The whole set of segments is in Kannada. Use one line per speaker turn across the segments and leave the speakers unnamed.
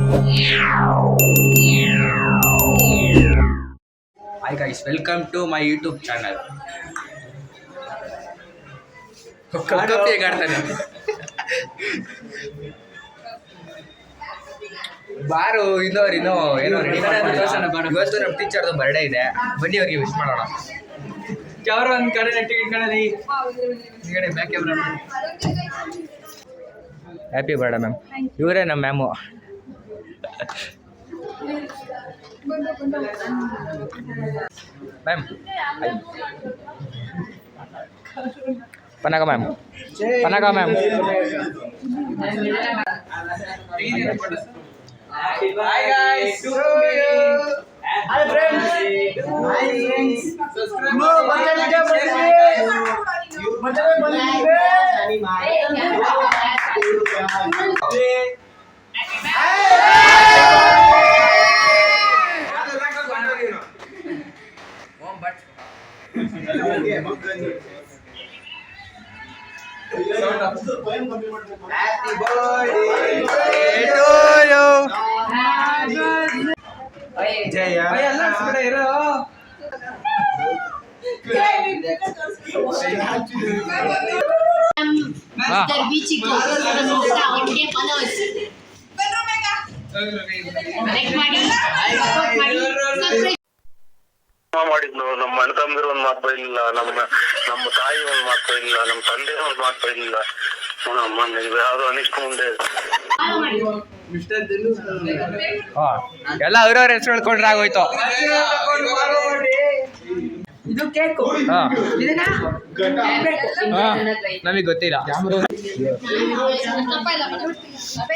Hi guys, welcome to my YouTube channel. ಕಪ್ಪಿ ಹೇಗಾಡ್ತಾನೆ ಬಾರು ಇನ್ನೋ ಏನೋ ರೆಡಿ ಇವತ್ತು ನಮ್ಮ ಟೀಚರ್ದು ಬರ್ಡೇ ಇದೆ, ಬನ್ನಿ ಅವ್ರಿಗೆ ವಿಶ್ ಮಾಡೋಣ. ಕ್ಯಾಮ್ರಾ ಒಂದು ಕಡೆ ನೆಟ್ಟಿಗೆ ಇಟ್ಕೊಳ್ಳಿ, ಈ ಕಡೆ back camera. Happy birthday ma'am. ಇವರೇ ನಮ್ಮ ಮ್ಯಾಮು. ಮ್ಯಾಮ್ ಪನಗ ಮ್ಯಾಮ್, ಪನಗ ma'am. Hi guys, to you. Hi friends. Hi friends. Subscribe. Happy birthday to you. Jaya. Ayalla kade iru.
Master Bichiko, Mr. Onde Panos. Like ಮಾಡಿ, support ಮಾಡಿ, subscribe
ಮಾಡಿದ್ನು. ನಮ್ಮ ಅಣ್ಣ ತಮ್ಮಂದಿರು ಒಂದ್ ಮಾತು ಬೈಲಿಲ್ಲ, ನಮ್ಮ ತಾಯಿ ಒಂದ್ ಮಾತು ಬೈಲಿಲ್ಲ, ನಮ್ಮ ತಂದೆ ಒಂದ್ ಮಾತು ಬೈಲಿಲ್ಲ. ಯಾವ್ದು ಅನಿಸ್ಕೊಂಡೆ
ಎಲ್ಲ ಅವ್ರವ್ರ ಹೆಸರು ಹೇಳ್ಕೊಂಡ್ರೆ ಆಗೋಯ್ತು.
ಇದು ಕೇಕು,
ನಮಗೆ ಗೊತ್ತಿಲ್ಲ.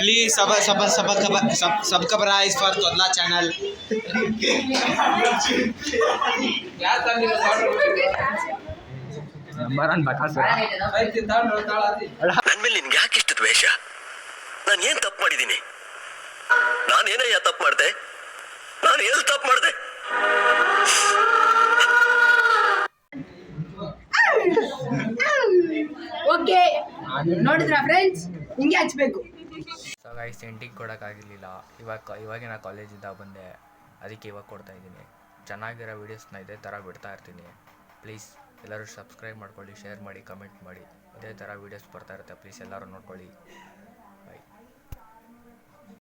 Please subscribe for Todla channel.
ನನ್ ಮೇಲೆ ನಿನ್ಗೆ ಯಾಕೆ ಇಷ್ಟು ದ್ವೇಷ? ನಾನು ಏನ್ ತಪ್ಪು ಮಾಡಿದ್ದೀನಿ? ನಾನೇನಯ್ಯ ತಪ್ಪು ಮಾಡ್ದೆ? ನಾನು ಎಲ್ಲಿ ತಪ್ಪು ಮಾಡ್ದೆ?
ಓಕೆ ನೋಡಿದ್ರ ಫ್ರೆಂಡ್ಸ್, ಹಿಂಗೆ ಹಚ್ಬೇಕು.
ಸೊ ಗೈಸ್, ಎಂಟಿಗೆ ಕೊಡೋಕ್ಕಾಗಿರಲಿಲ್ಲ. ಇವಾಗಿನ ಕಾಲೇಜಿಂದ ಬಂದೆ, ಅದಕ್ಕೆ ಇವಾಗ ಕೊಡ್ತಾ ಇದ್ದೀನಿ. ಚೆನ್ನಾಗಿರೋ ವೀಡಿಯೋಸ್ನ ಇದೇ ಥರ ಬಿಡ್ತಾ ಇರ್ತೀನಿ. ಪ್ಲೀಸ್ ಎಲ್ಲರೂ ಸಬ್ಸ್ಕ್ರೈಬ್ ಮಾಡ್ಕೊಳ್ಳಿ, ಶೇರ್ ಮಾಡಿ, ಕಮೆಂಟ್ ಮಾಡಿ. ಇದೇ ಥರ ವೀಡಿಯೋಸ್ ಬರ್ತಾ ಇರುತ್ತೆ. ಪ್ಲೀಸ್ ಎಲ್ಲರೂ ನೋಡ್ಕೊಳ್ಳಿ.